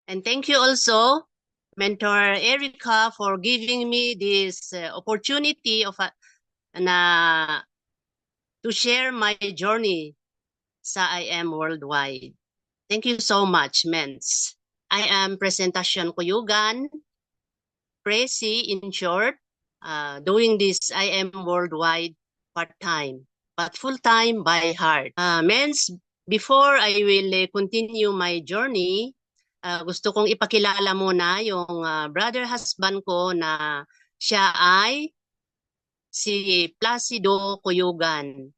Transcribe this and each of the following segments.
And thank you also, Mentor Erica, for giving me this opportunity of to share my journey sa I Am Worldwide. Thank you so much, Mens. I am Presentasyon Kuyugan, Presi in short, doing this I Am Worldwide part-time, but full-time by heart. Mens, before I will continue my journey, gusto kong ipakilala muna yung brother husband ko na siya ay si Placido Kuyugan.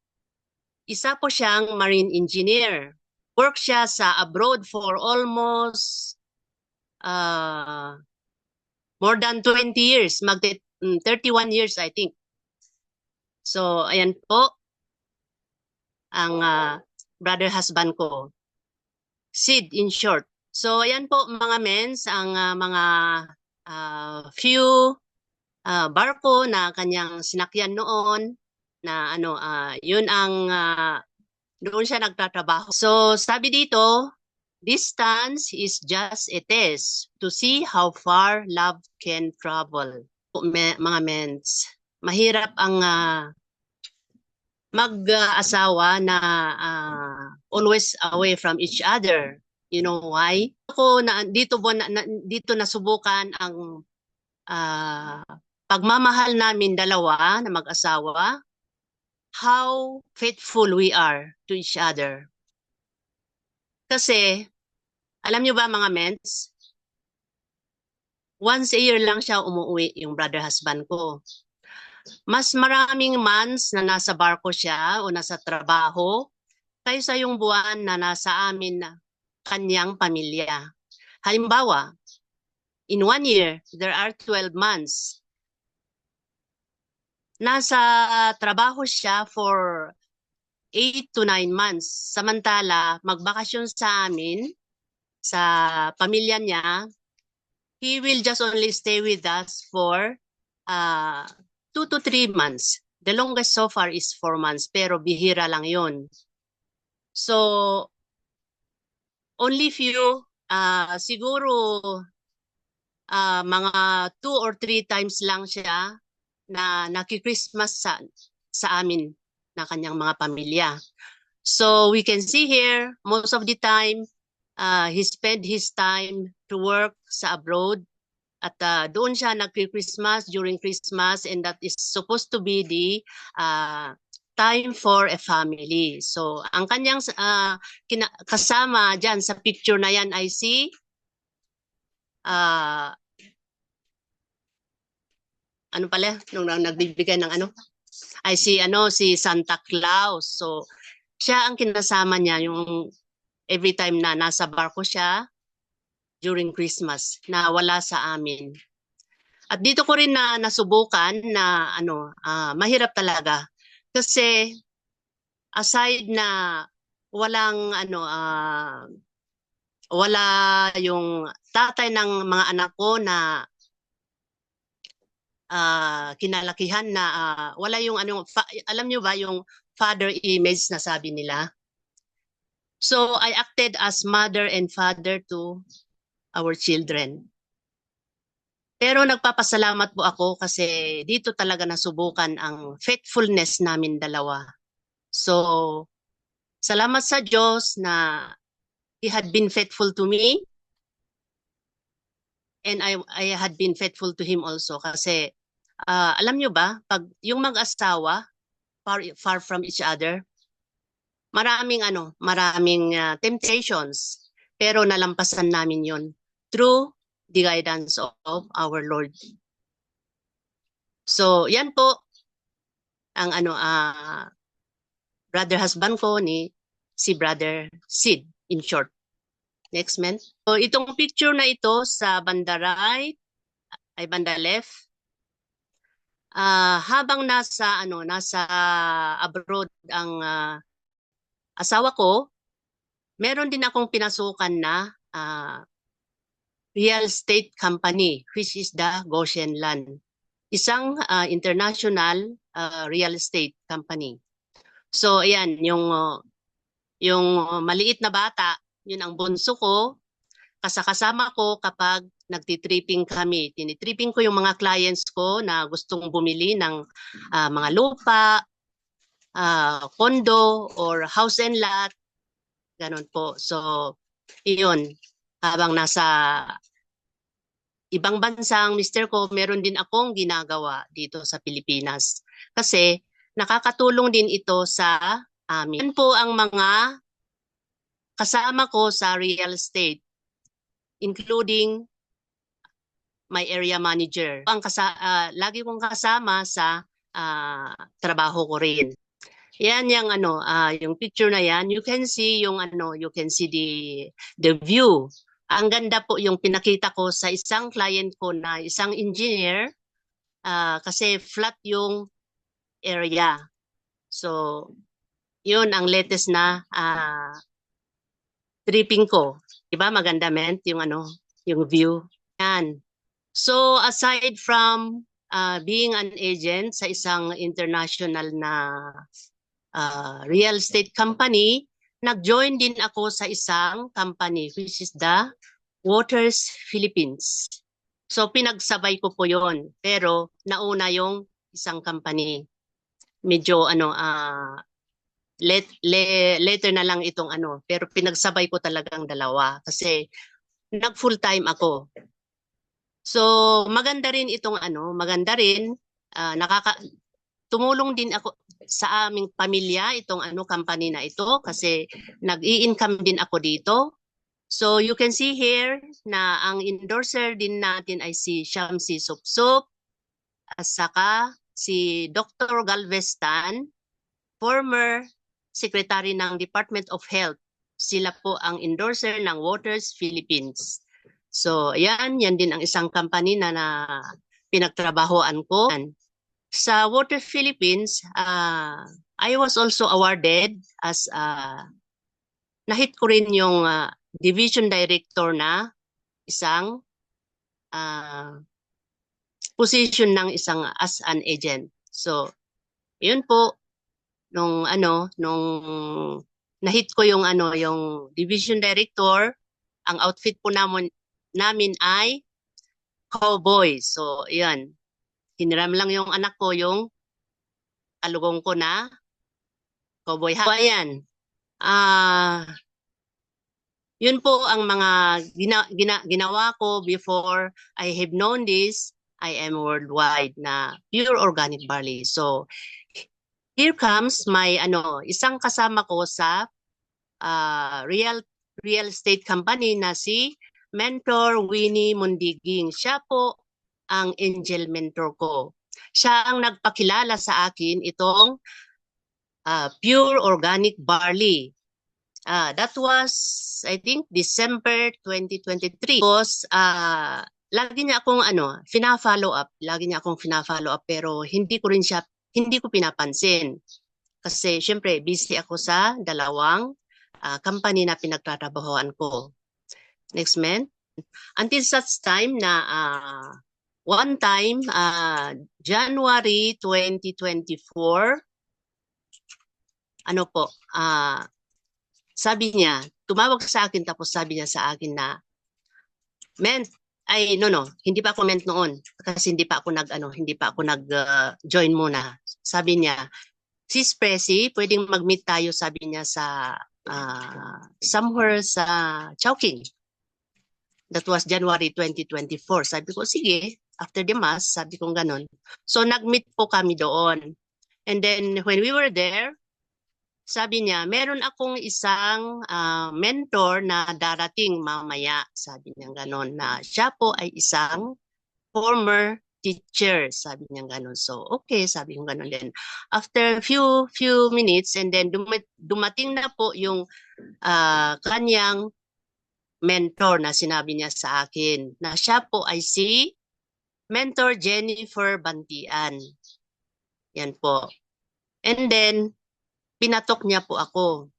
Isa po siyang marine engineer. Work siya sa abroad for almost more than 20 years, 31 years I think. So ayan po ang brother husband ko. Sid in short. So ayan po mga mens, ang mga few barko na kanyang sinakyan noon na yun ang doon siya nagtatrabaho. So sabi dito, distance is just a test to see how far love can travel. Mga mens, mahirap ang mag-asawa na always away from each other. You know why? Ako dito nasubukan ang pagmamahal namin dalawa na mag-asawa, how faithful we are to each other. Kasi alam niyo ba mga mens, once a year lang siya umuwi, yung brother husband ko. Mas maraming months na nasa barko siya o nasa trabaho kaysa yung buwan na nasa amin na kanyang pamilya. Halimbawa, in 1 year, there are 12 months. Nasa trabaho siya for 8 to 9 months. Samantala, magbakasyon sa amin, sa pamilya niya, he will just only stay with us for 2 to 3 months. The longest so far is 4 months, pero bihira lang yun. So, only few, siguro mga 2 or 3 times lang siya na naki-Christmas sa amin na kanyang mga pamilya. So, we can see here, most of the time, he spent his time to work sa abroad. At doon siya nag-Christmas during Christmas, and that is supposed to be the time for a family. So ang kanyang kasama dyan sa picture na yan ay si ano pala nung nagbibigay ng ay si Santa Claus. So siya ang kinasama niya yung every time na nasa barko siya during Christmas na wala sa amin. At dito ko rin na nasubukan na mahirap talaga kasi aside na walang wala yung tatay ng mga anak ko na kinalakihan na wala yung alam niyo ba yung father image na sabi nila. So I acted as mother and father to our children. Pero nagpapasalamat po ako kasi dito talaga nasubukan ang faithfulness namin dalawa. So, salamat sa Diyos na He had been faithful to me and I had been faithful to Him also kasi alam nyo ba, pag yung mag-asawa far from each other, maraming temptations, pero nalampasan namin yon through the guidance of our Lord. So, yan po ang brother husband ko si Brother Sid in short. Next man. So, itong picture na ito sa banda right ay banda left. Habang nasa abroad ang asawa ko, meron din akong pinasukan na real estate company, which is the Goshen Land. Isang international real estate company. So ayan, yung maliit na bata, yun ang bunso ko. kasama ko kapag nagtitripping kami. Tinitripping ko yung mga clients ko na gustong bumili ng mga lupa, condo, or house and lot. Ganon po. So, iyon. Habang nasa ibang bansa ang mister ko, meron din akong ginagawa dito sa Pilipinas. Kasi nakakatulong din ito sa amin. Yan po ang mga kasama ko sa real estate, including my area manager. Lagi kong kasama sa trabaho ko rin. Yan yung yung picture na yan, you can see you can see the view. Ang ganda po yung pinakita ko sa isang client ko na isang engineer kasi flat yung area. So, yun ang latest na tripping ko. Diba maganda, men? Yung view. Yan. So, aside from being an agent sa isang international na real estate company, nag-join din ako sa isang company which is the Waters Philippines. So pinagsabay ko po yon. Pero nauna yung isang company. Medyo later na lang itong pero pinagsabay ko talagang dalawa kasi nag full time ako. So maganda rin itong maganda rin tumulong din ako sa aming pamilya itong company na ito kasi nag-i-income din ako dito. So you can see here na ang endorser din natin ay si Shamsi Supsup at saka si Dr. Galvestan, former secretary ng Department of Health. Sila po ang endorser ng Waters Philippines. So yan din ang isang company na pinagtrabahoan ko. Sa Waters Philippines, I was also awarded as nahit ko rin yung division director na isang position ng isang as an agent. So, yun po nung nahit ko yung yung division director, ang outfit po namin ay cowboy. So, yan. Hiniram lang yung anak ko yung kalugong ko na cowboy hat. So, ayan. Yun po ang mga ginawa ko before I have known this. I am worldwide na pure organic barley. So here comes my isang kasama ko sa real estate company na si Mentor Winnie Mundiging. Siya po ang angel mentor ko. Siya ang nagpakilala sa akin itong pure organic barley. That was, I think, December 2023. Because lagi niya akong fina-follow up. Lagi niya akong fina-follow up pero hindi ko pinapansin. Kasi syempre, busy ako sa dalawang company na pinagtatrabahoan ko. Next, man. Until such time na one time, January 2024, sabi niya, tumawag sa akin tapos sabi niya sa akin na, hindi pa ako ment noon kasi hindi pa ako nag-join muna. Sabi niya, Sis Presi, pwedeng mag-meet tayo, sabi niya sa somewhere sa Chowking. That was January 2024. Sabi ko, sige, after the mass, sabi ko ganon. So nag-meet po kami doon. And then when we were there, sabi niya, meron akong isang mentor na darating mamaya. Sabi niya ganon na siya po ay isang former teacher. Sabi niya ganon. So, okay, sabi ko ganon din. After few minutes and then dumating na po yung kanyang mentor na sinabi niya sa akin na siya po ay si Mentor Jennifer Bantian. Yan po. And then, pinatok niya po ako.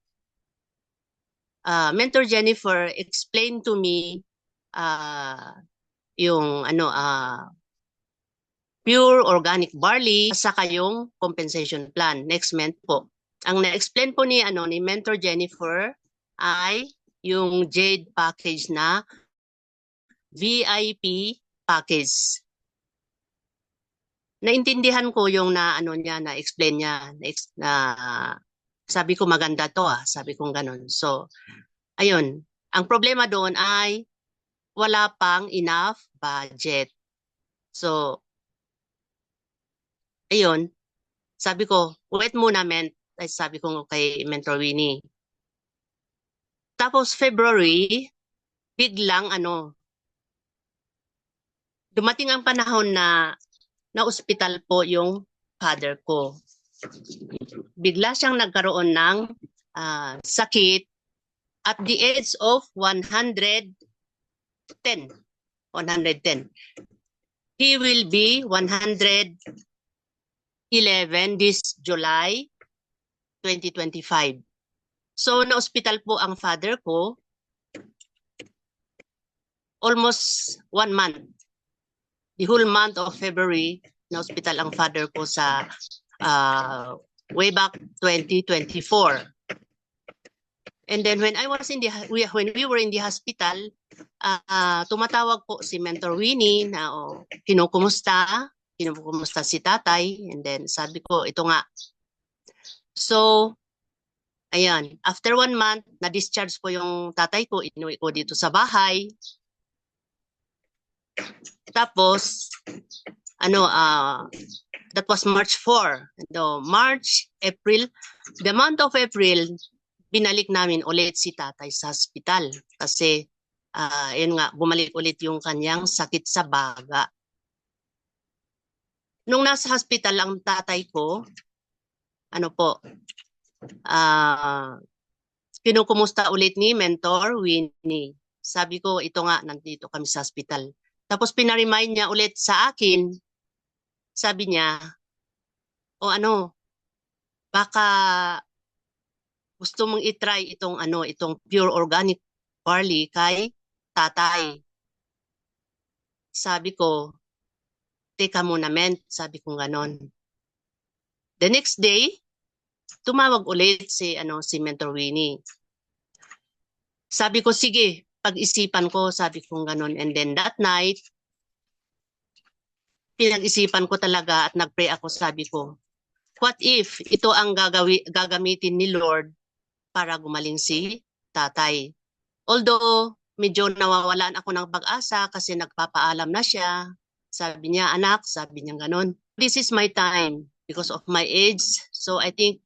Mentor Jennifer explained to me yung pure organic barley saka yung compensation plan next month po. Ang na-explain po ni Mentor Jennifer ay yung Jade package na VIP package. Naintindihan ko yung na ano niya, na explain niya, na sabi ko maganda to sabi kong ganun. So, ayun. Ang problema doon ay wala pang enough budget. So, ayun. Sabi ko, wait muna, ay sabi ko kay Mentor Winnie. Tapos February, biglang dumating ang panahon na ospital po yung father ko. Bigla siyang nagkaroon ng sakit at the age of 110. 110. He will be 111 this July 2025. So, na-hospital po ang father ko almost 1 month. The whole month of February, na-hospital ang father ko sa way back 2024. And then when when we were in the hospital, tumatawag po si Mentor Winnie na kinukumusta si tatay. And then sabi ko, ito nga. So, ayan, after 1 month, na-discharge po yung tatay ko, inuwi ko dito sa bahay. Tapos, that was March 4. So, March, April, the month of April, binalik namin ulit si tatay sa hospital. Kasi, yun nga, bumalik ulit yung kanyang sakit sa baga. Nung nasa hospital ang tatay ko, kinukumusta ulit ni Mentor Winnie. Sabi ko, ito nga, nandito kami sa hospital. Tapos pinaremind niya ulit sa akin, sabi niya, baka gusto mong itry itong pure organic barley kay tatay. Sabi ko, teka muna, sabi ko ganon. The next day, tumawag ulit si Mentor Winnie. Sabi ko, sige, pag-isipan ko, sabi ko ganon. And then that night, pinag-isipan ko talaga at nag-pray ako, sabi ko, what if ito ang gagamitin ni Lord para gumaling si tatay? Although, medyo nawawalan ako ng pag-asa kasi nagpapaalam na siya. Sabi niya, anak, sabi niya ganon. This is my time because of my age. So I think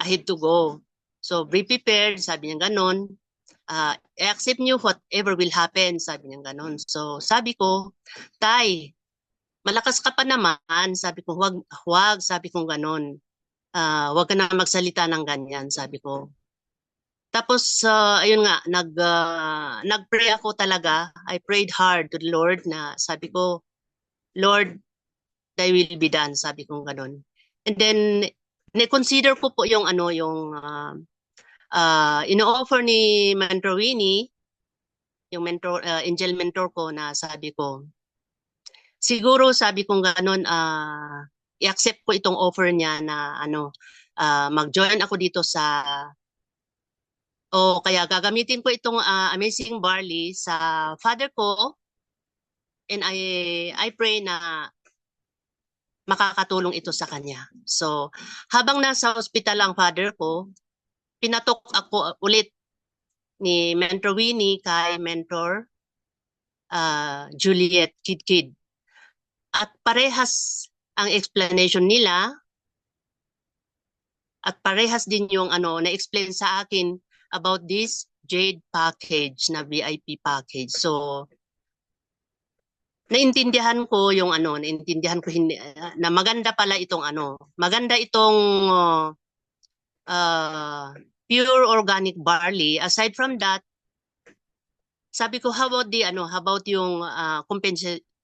I had to go. So be prepared, sabi niya ganon. I-accept niyo whatever will happen, sabi niya ganon. So sabi ko, tay, malakas ka pa naman, sabi ko, huwag, sabi ko ganon. Huwag ka na magsalita ng ganyan, sabi ko. Tapos, ayun nga, nag-pray ako talaga. I prayed hard to the Lord na sabi ko, Lord, thy will be done, sabi ko ganon. And then, consider ko po yung ino-offer ni Mentor Winnie, yung angel mentor ko na sabi ko, siguro sabi ko ganon, i-accept ko itong offer niya na mag-join ako dito kaya gagamitin ko itong amazing barley sa father ko, and I pray na makakatulong ito sa kanya. So, habang nasa hospital ang father ko, pinatok ako ulit ni Mentor Winnie kay Mentor Juliet Kidkid. At parehas ang explanation nila at parehas din yung na-explain sa akin about this Jade package na VIP package. So, naintindihan ko na maganda pala itong maganda itong pure organic barley. Aside from that, sabi ko, how about yung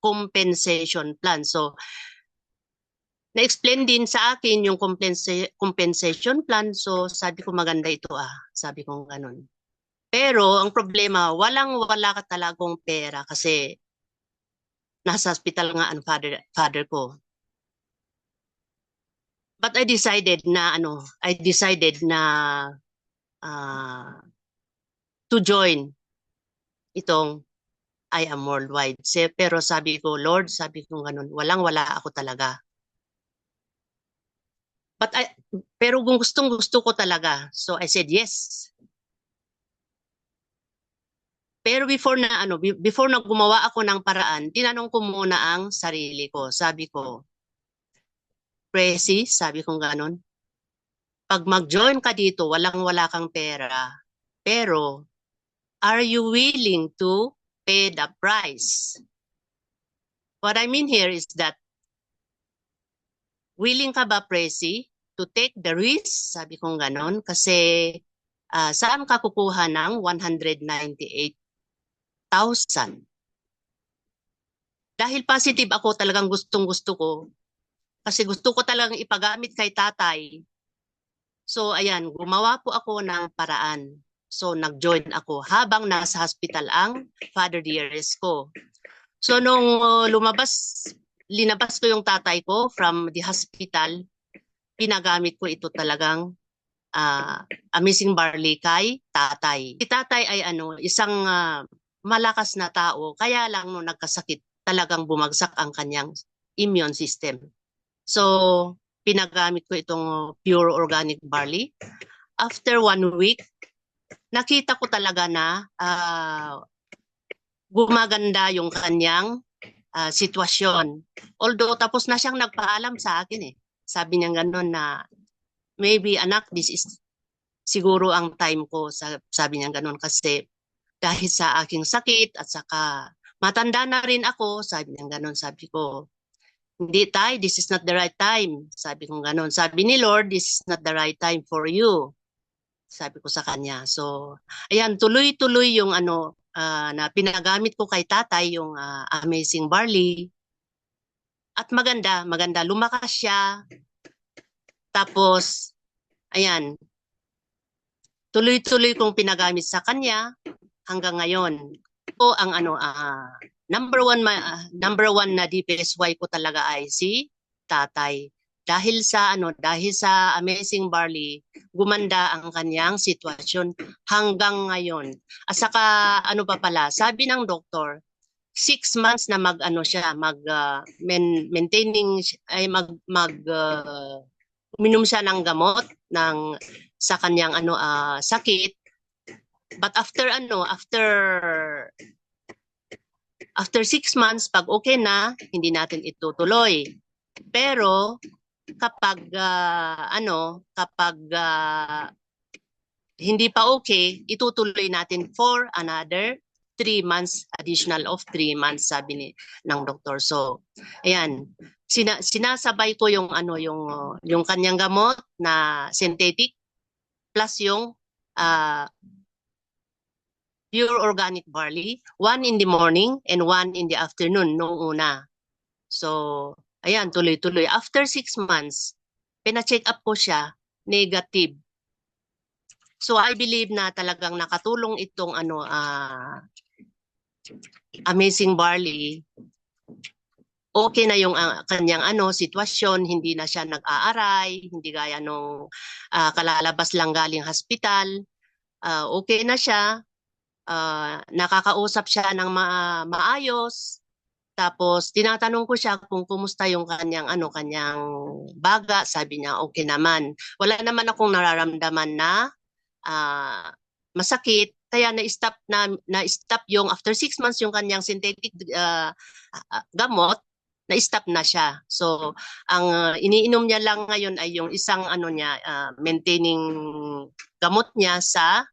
compensation plan? So, na-explain din sa akin yung compensation plan. So, sabi ko, maganda ito sabi ko ganun. Pero, ang problema, wala ka talagang pera kasi nasa hospital nga ang father ko. But I decided na to join itong I am worldwide. Pero sabi ko, Lord, sabi ko ganun, walang-wala ako talaga. Pero kung gustong-gusto ko talaga, so I said yes. Pero before na gumawa ako ng paraan, tinanong ko muna ang sarili ko. Sabi ko, Presi, sabi ko ganun, pag mag-join ka dito, walang-wala kang pera. Pero, are you willing to pay the price? What I mean here is that, willing ka ba, Presi, to take the risk? Sabi ko ganon. Kasi, saan ka kukuha ng 198,000? Dahil positive ako, talagang gustong-gusto ko. Kasi gusto ko talagang ipagamit kay tatay. So, ayan, gumawa po ako ng paraan. So, nag-join ako habang nasa hospital ang Father Dearest ko. So, nung linabas ko yung tatay ko from the hospital, pinagamit ko ito talagang amazing barley kay tatay. Si tatay ay isang malakas na tao, kaya lang nung nagkasakit, talagang bumagsak ang kanyang immune system. So, pinagamit ko itong pure organic barley. After 1 week, nakita ko talaga na gumaganda yung kanyang sitwasyon. Although tapos na siyang nagpaalam sa akin eh. Sabi niya gano'n na, maybe anak, this is siguro ang time ko. Sabi niya gano'n kasi dahil sa aking sakit at saka matanda na rin ako, sabi niya gano'n. Sabi ko, hindi tay, this is not the right time. Sabi ko gano'n. Sabi ni Lord, this is not the right time for you. Sabi ko sa kanya. So, ayan, tuloy-tuloy yung na pinagamit ko kay tatay, yung amazing barley. At maganda. Lumakas siya. Tapos, ayan, tuloy-tuloy kong pinagamit sa kanya hanggang ngayon. So, ang number one na DPSY ko talaga ay si tatay. Dahil sa amazing barley, gumanda ang kanyang sitwasyon hanggang ngayon. At saka pa pala, sabi ng doktor, 6 months na uminom siya ng gamot sa kanyang sakit. But after 6 months, pag okay na, hindi natin itutuloy. Pero kapag hindi pa okay, itutuloy natin for another 3 months, additional of 3 months, sabi ng doktor. So, ayan, sinasabay ko yung kanyang gamot na synthetic plus yung pure organic barley, 1 in the morning and 1 in the afternoon nung una. So, ayan, tuloy-tuloy. After 6 months, pina-check up ko siya, negative. So, I believe na talagang nakatulong itong amazing barley. Okay na yung kanyang sitwasyon, hindi na siya nag-aaray, hindi gaya nung kalalabas lang galing hospital. Okay na siya, nakakausap siya ng maayos. Tapos tinatanong ko siya kung kumusta yung kanyang baga, sabi niya okay naman. Wala naman akong nararamdaman na masakit, kaya na-stop yung after 6 months yung kanyang synthetic gamot, na-stop na siya. So ang iniinom niya lang ngayon ay yung isang maintaining gamot niya sa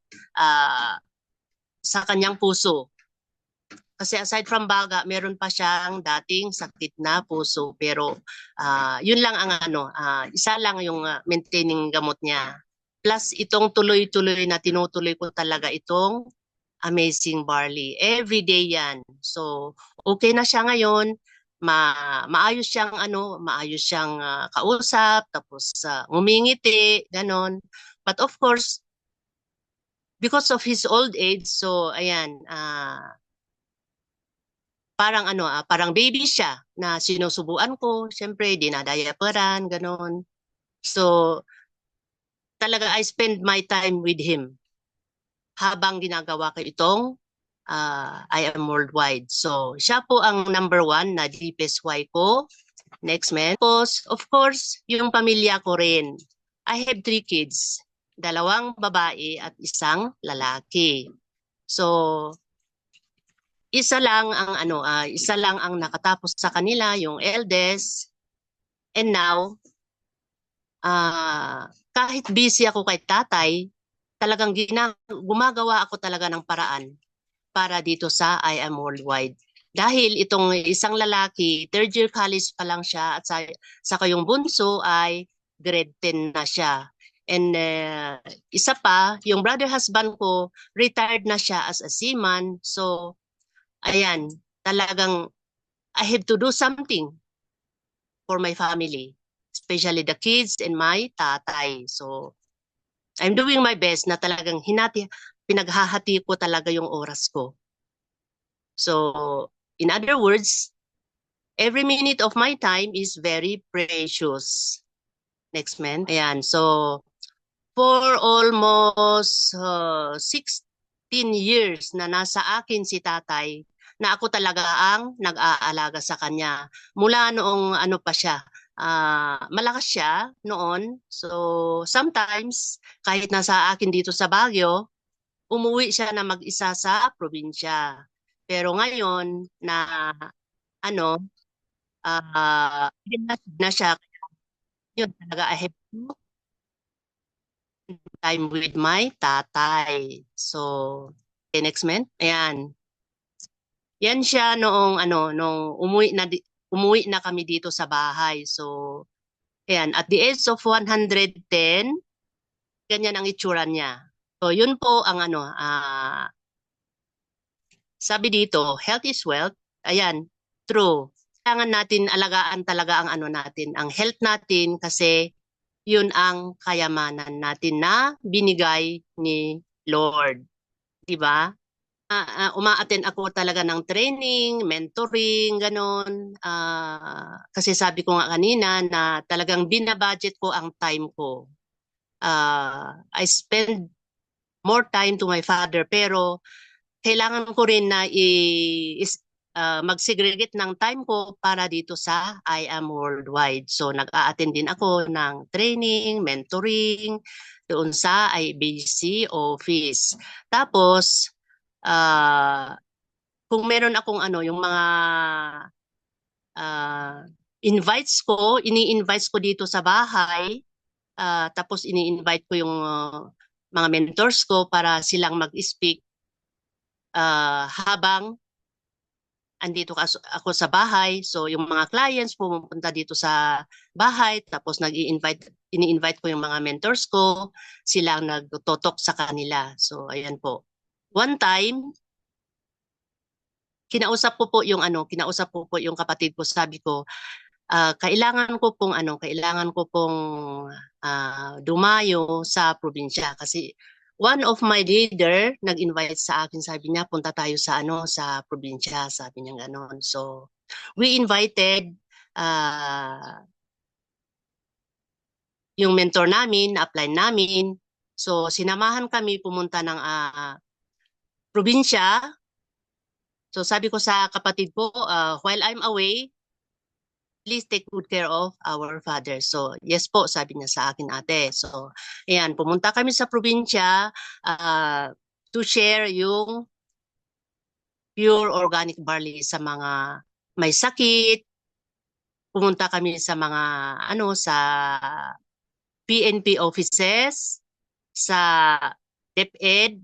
kanyang puso. Kasi aside from baga, meron pa siyang dating sakit na puso. Pero yun lang ang isa lang yung maintaining gamot niya. Plus itong tuloy-tuloy na tinutuloy ko talaga itong amazing barley. Every day yan. So okay na siya ngayon. Maayos siyang kausap, tapos ngumingiti, ganon. But of course, because of his old age, so ayan, parang baby siya na sinusubuan ko. Siyempre, dinadayaperan, ganon. So, talaga I spend my time with him habang ginagawa ko itong I am worldwide. So, siya po ang number 1 na DPSY ko. Next, men. Tapos, of course, yung pamilya ko rin. I have 3 kids. 2 babae at 1 lalaki. So, isa lang ang nakatapos sa kanila, yung eldest. And now, kahit busy ako kay tatay, talagang gumagawa ako talaga ng paraan para dito sa I Am Worldwide. Dahil itong isang lalaki, 3rd year college pa lang siya at saka yung bunso ay grade 10 na siya. And isa pa, yung brother husband ko, retired na siya as a seaman. So, ayan, talagang I have to do something for my family, especially the kids and my tatay. So, I'm doing my best na talagang pinaghahati ko talaga yung oras ko. So, in other words, every minute of my time is very precious. Next, man. Ayan, so, for almost 16 years na nasa akin si tatay, na ako talaga ang nag-aalaga sa kanya. Mula noong ano pa siya, malakas siya noon. So, sometimes, kahit nasa akin dito sa Baguio, umuwi siya na mag-isa sa probinsya. Pero ngayon na ano, na siya, yun talaga I have to time with my tatay. So, okay, next man. Ayan. Yan siya noong nung umuwi na kami dito sa bahay. So, ayan, at the age of 110, ganyan ang itsura niya. So, yun po ang sabi dito, health is wealth. Ayan, true. Kailangan natin alagaan talaga ang natin, ang health natin kasi yun ang kayamanan natin na binigay ni Lord. 'Di ba? Uma-attend ako talaga ng training, mentoring, ganon. Kasi sabi ko nga kanina na talagang binabudget ko ang time ko. I spend more time to my father pero kailangan ko rin na mag-segregate ng time ko para dito sa I Am Worldwide. So nag-a-attend din ako ng training, mentoring doon sa IBC office. Tapos kung meron akong yung mga invites ko, ini-invites ko dito sa bahay, tapos ini-invite ko yung mga mentors ko para silang mag-speak habang andito ako sa bahay. So yung mga clients pumupunta dito sa bahay, tapos ini-invite ko yung mga mentors ko, silang nagtotok sa kanila. So ayan po. One time, kinausap ko po yung kapatid ko, sabi ko, kailangan ko pong dumayo sa probinsya kasi one of my leader nag-invite sa akin, sabi niya punta tayo sa probinsya, sabi niya gano'n. So we invited yung mentor namin, apply namin. So sinamahan kami pumunta ng probinsya. So sabi ko sa kapatid ko, while I'm away, please take good care of our father. So, yes po, sabi niya sa akin, ate. So, ayan, pumunta kami sa probinsya to share yung pure organic barley sa mga may sakit. Pumunta kami sa mga, sa PNP offices, sa DepEd,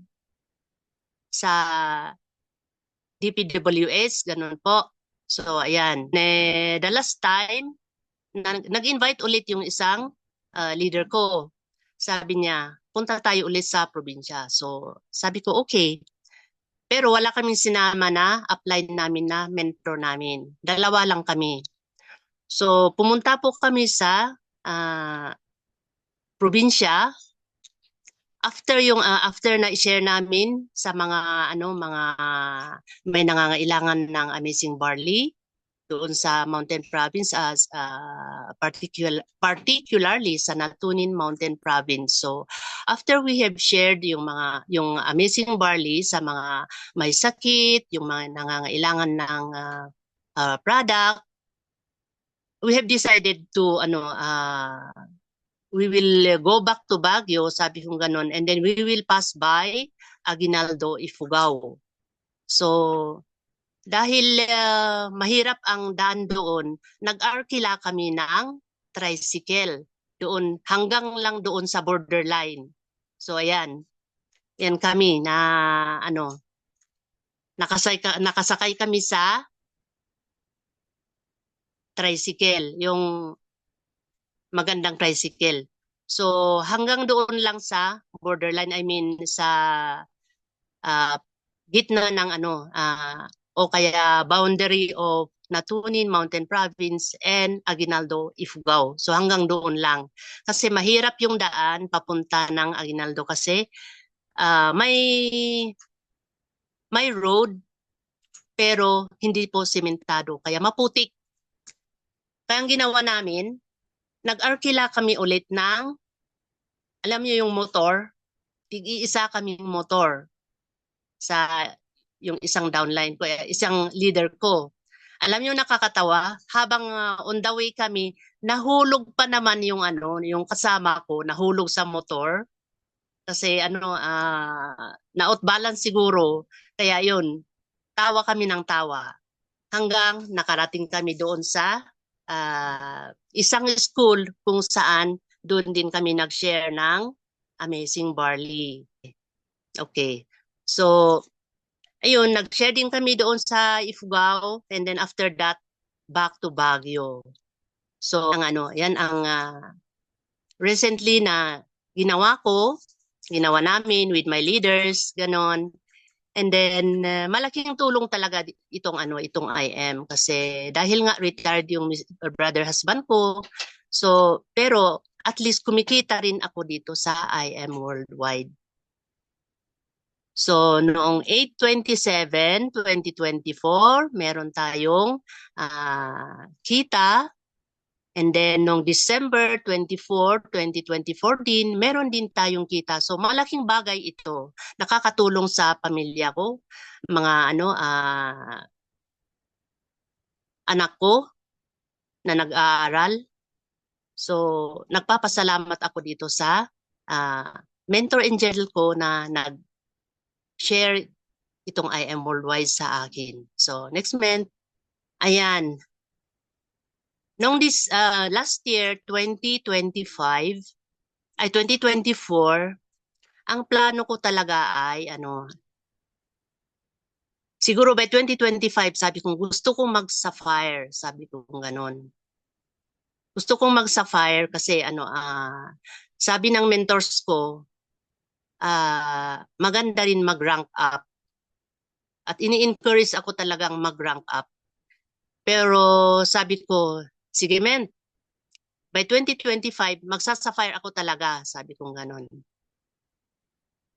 sa DPWS, ganun po. So, ayan. The last time, nag-invite ulit yung isang leader ko. Sabi niya, punta tayo ulit sa probinsya. So, sabi ko, okay. Pero wala kaming sinama na apply namin na mentor namin. 2 lang kami. So, pumunta po kami sa probinsya. After na i-share namin sa mga may nangangailangan ng amazing barley doon sa Mountain Province, particularly sa Natunin Mountain Province. So after we have shared yung Amazing Barley sa mga may sakit, yung mga nangangailangan ng product, we have decided to we will go back to Baguio, sabi kong ganun, and then we will pass by Aguinaldo, Ifugao. So dahil mahirap ang daan doon, nag-arkila kami ng tricycle doon hanggang lang doon sa borderline. So ayan, yan kami na nakasakay kami sa tricycle, yung magandang tricycle. So hanggang doon lang sa borderline, I mean sa gitna ng o kaya boundary of Natunin Mountain Province and Aguinaldo, Ifugao. So hanggang doon lang. Kasi mahirap yung daan papunta ng Aguinaldo kasi may road pero hindi po sementado kaya maputik. Kaya ang ginawa namin, nag-arkila kami ulit ng, alam niyo yung motor, tig-iisa kaming motor sa yung isang downline ko, isang leader ko. Alam niyo nakakatawa, habang on the way kami, nahulog pa naman yung yung kasama ko, nahulog sa motor. Kasi na-out balance siguro. Kaya yun, tawa kami ng tawa. Hanggang nakarating kami doon sa isang school kung saan doon din kami nag-share ng Amazing Barley. Okay. So, ayun, nag-share din kami doon sa Ifugao and then after that, back to Baguio. So, yan ang recently na ginawa namin with my leaders, ganon. And then malaking tulong talaga itong IM kasi dahil nga retired yung brother husband ko. So, pero at least kumikita rin ako dito sa IM Worldwide. So, noong 8/27/2024, meron tayong kita. And then, noong December 24, 2024 din, meron din tayong kita. So, malaking bagay ito. Nakakatulong sa pamilya ko, mga anak ko na nag-aaral. So, nagpapasalamat ako dito sa mentor angel ko na nag-share itong IM Worldwide sa akin. So, next month, ayan. Noong last year, 2024, ang plano ko talaga ay siguro by 2025, sabi kong gusto kong mag-sapphire, sabi ko kung ganon. Gusto kong mag-sapphire kasi sabi ng mentors ko, maganda rin mag-rank up. At ini-encourage ako talagang mag-rank up. Pero sabi ko, sige men, by 2025, magsa-sapphire ako talaga, sabi kong ganon.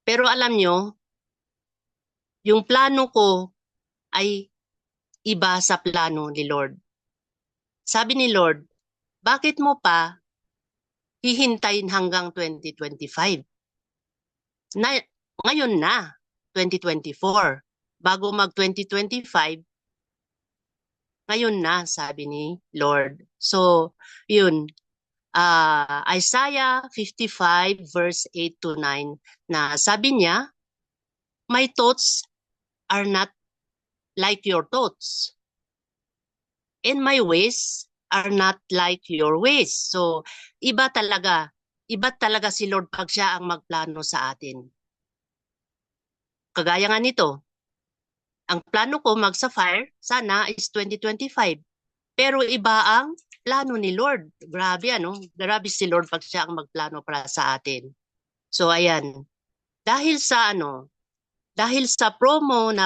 Pero alam nyo, yung plano ko ay iba sa plano ni Lord. Sabi ni Lord, bakit mo pa hihintayin hanggang 2025? Ngayon na, 2024. Bago mag-2025, ngayon na, sabi ni Lord. So, yun. Isaiah 55 verse 8-9 na sabi niya, my thoughts are not like your thoughts, and my ways are not like your ways. So, iba talaga si Lord pag siya ang magplano sa atin. Kagaya nga nito, ang plano ko mag-sapphire sana is 2025. Pero iba ang plano ni Lord. Grabe grabe si Lord pag siya ang magplano para sa atin. So ayan, dahil sa promo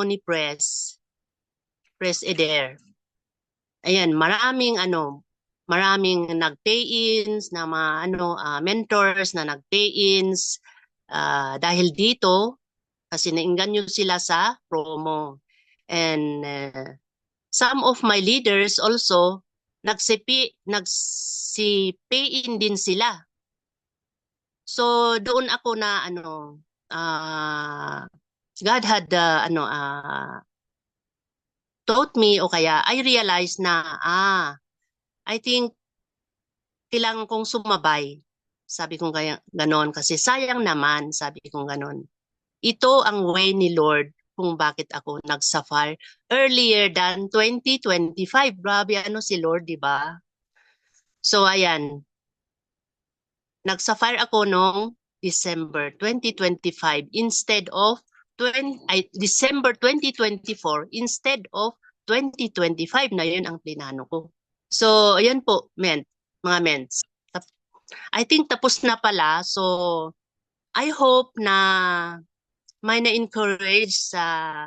ni Press Eder. Ayan, maraming nag-pay-ins na mga mentors na nag-pay-ins dahil dito kasi nainganyo sila sa promo. And some of my leaders also nagsi-pay-in din sila. So doon ako na God had taught me, o kaya I realized na I think kailangan kong sumabay. Sabi kong kaya ganon kasi sayang naman, sabi kong ganon. Ito ang way ni Lord kung bakit ako nagsafar earlier than 2025. Grabe si Lord, di ba? So ayan, nagsafar ako noong December 2025 instead of December 2024 instead of 2025 na yun ang plinano ko. So, ayan po, mga ments. I think tapos na pala. So, I hope na may na-encourage sa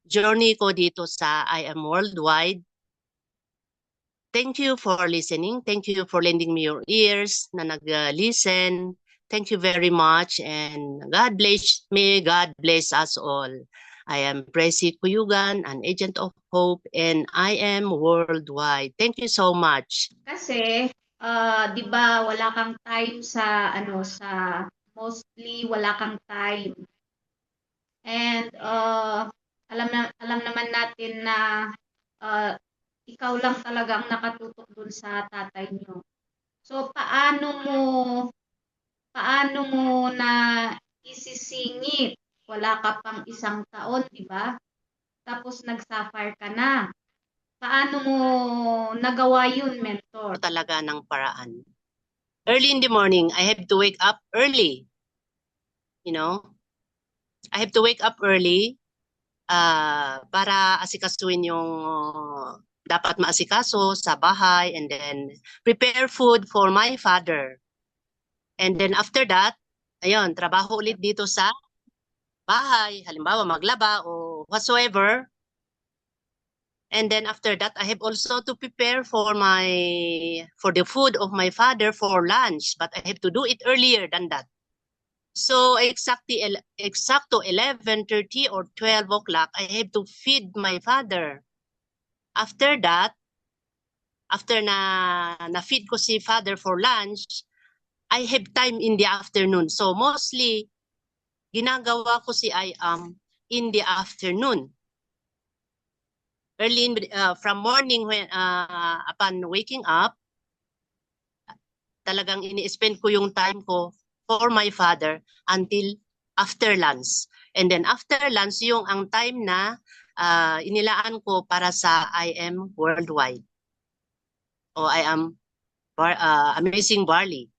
journey ko dito sa I Am Worldwide. Thank you for listening. Thank you for lending me your ears na nag-listen. Thank you very much and God bless me. God bless us all. I am Presi Kuyugan, an agent of hope, and I am worldwide. Thank you so much. Kasi, 'di ba wala kang time sa mostly wala kang time. And alam naman natin na ikaw lang talaga ang nakatutok dun sa tatay niyo. So paano mo na isisingit? Wala ka pang 1 taon, 'di ba? Tapos nag-sapphire ka na. Paano mo nagawa yun, mentor? Talaga ng paraan. Early in the morning, I have to wake up early. You know, I have to wake up early para asikasuin yung dapat maasikaso sa bahay and then prepare food for my father. And then after that, ayun, trabaho ulit dito sa bahay, halimbawa maglaba o whatsoever. And then after that, I have also to prepare for the food of my father for lunch, but I have to do it earlier than that. So exacto 11:30 or 12 o'clock, I have to feed my father. After that, after na feed ko si father for lunch, I have time in the afternoon. So mostly, ginagawa ko si I am in the afternoon. Early from morning when upon waking up, talagang ini-spend ko yung time ko for my father until after lunch. And then after lunch, yung ang time na inilaan ko para sa I Am Worldwide. O I Am Amazing Barley.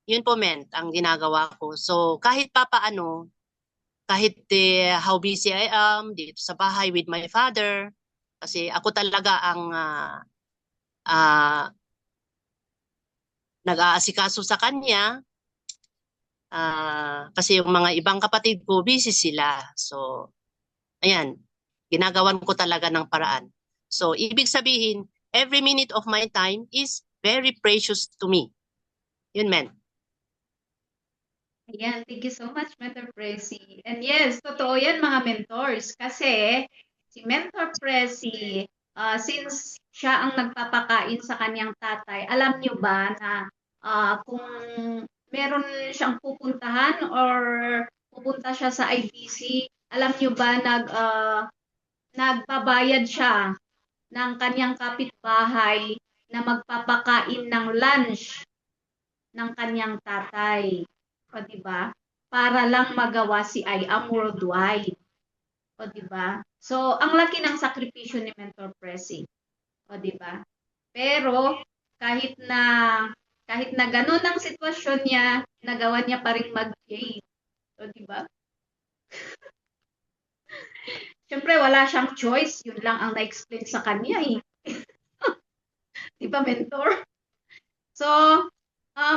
Yun po, ang ginagawa ko. So kahit papaano, kahit how busy I am dito sa bahay with my father, kasi ako talaga ang nag-aasikaso sa kanya, kasi yung mga ibang kapatid ko, busy sila. So, ayan, ginagawan ko talaga ng paraan. So, ibig sabihin, every minute of my time is very precious to me. Yun, men. Ayan, thank you so much, Mentor Presi. And yes, totoo yan mga mentors. Kasi si Mentor Presi, since siya ang nagpapakain sa kanyang tatay, alam niyo ba na kung meron siyang pupuntahan or pupunta siya sa IBC, alam niyo ba nagbabayad siya ng kanyang kapitbahay na magpapakain ng lunch ng kanyang tatay. O, di ba? Para lang magawa si I Am Worldwide. O, di ba? So, ang laki ng sakripisyo ni Mentor Presi. O, di ba? Pero, kahit na ganun ang sitwasyon niya, nagawa niya pa rin mag-yay. O, di ba? Siyempre, wala siyang choice. Yun lang ang na-explain sa kanya eh. Di ba, Mentor? So,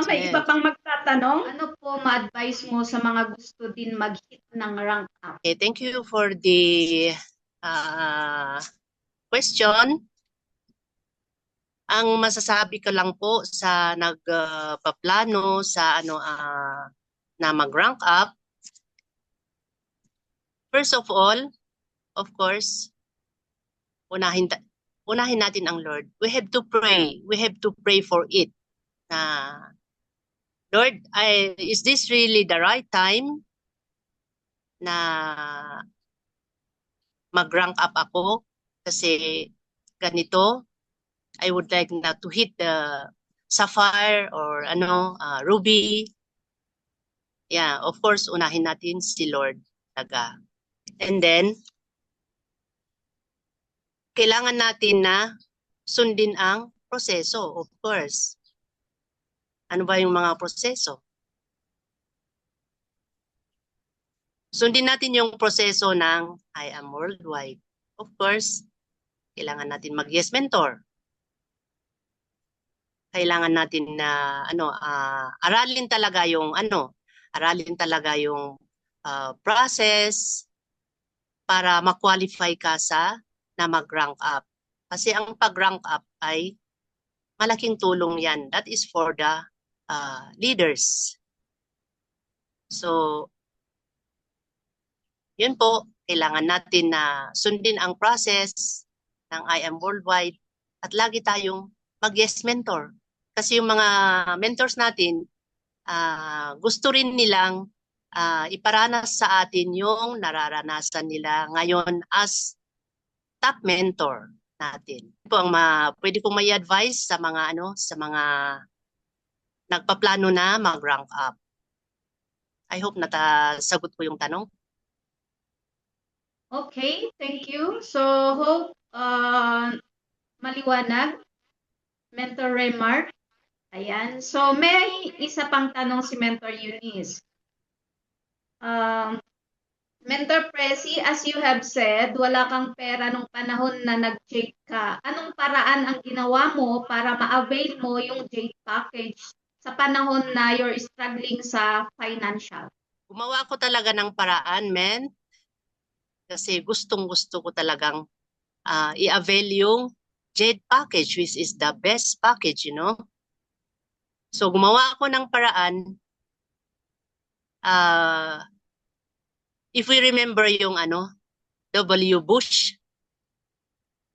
may iba pang magtatanong. Ano po ma-advise mo sa mga gusto din mag-hit ng rank up? Okay, thank you for the question. Ang masasabi ko lang po sa nagpaplano sa na mag-rank up, first of all, of course, unahin natin ang Lord. We have to pray. We have to pray for it. Lord, is this really the right time na mag-rank up ako? Kasi ganito, I would like na to hit the sapphire or ruby. Yeah, of course, unahin natin si Lord talaga. And then, kailangan natin na sundin ang proseso, of course. Ano ba yung mga proseso? Sundin natin yung proseso ng I Am Worldwide. Of course, kailangan natin mag-yes mentor. Kailangan natin na aralin talaga yung process para ma-qualify ka na mag-rank up. Kasi ang pag-rank up ay malaking tulong yan. That is for the leaders. So, yun po, kailangan natin na sundin ang process ng I Am Worldwide at lagi tayong mag-yes mentor. Kasi yung mga mentors natin, gusto rin nilang iparanas sa atin yung nararanasan nila ngayon as top mentor natin. Ito ang pwede kong may advice sa mga nagpaplano na mag-rank up. I hope natasagot ko yung tanong. Okay, thank you. So, hope maliwanag. Mentor Remark. Ayan. So, may isa pang tanong si Mentor Eunice. Mentor Presi, as you have said, wala kang pera nung panahon na nag-Jade ka. Anong paraan ang ginawa mo para ma-avail mo yung Jade package sa panahon na you're struggling sa financial? Gumawa ko talaga ng paraan, men. Kasi gustong-gusto ko talagang i-avail yung Jade package, which is the best package, you know. So, gumawa ako ng paraan. If we remember yung W. Bush,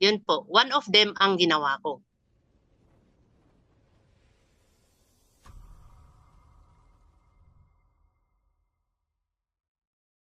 yun po, one of them ang ginawa ko.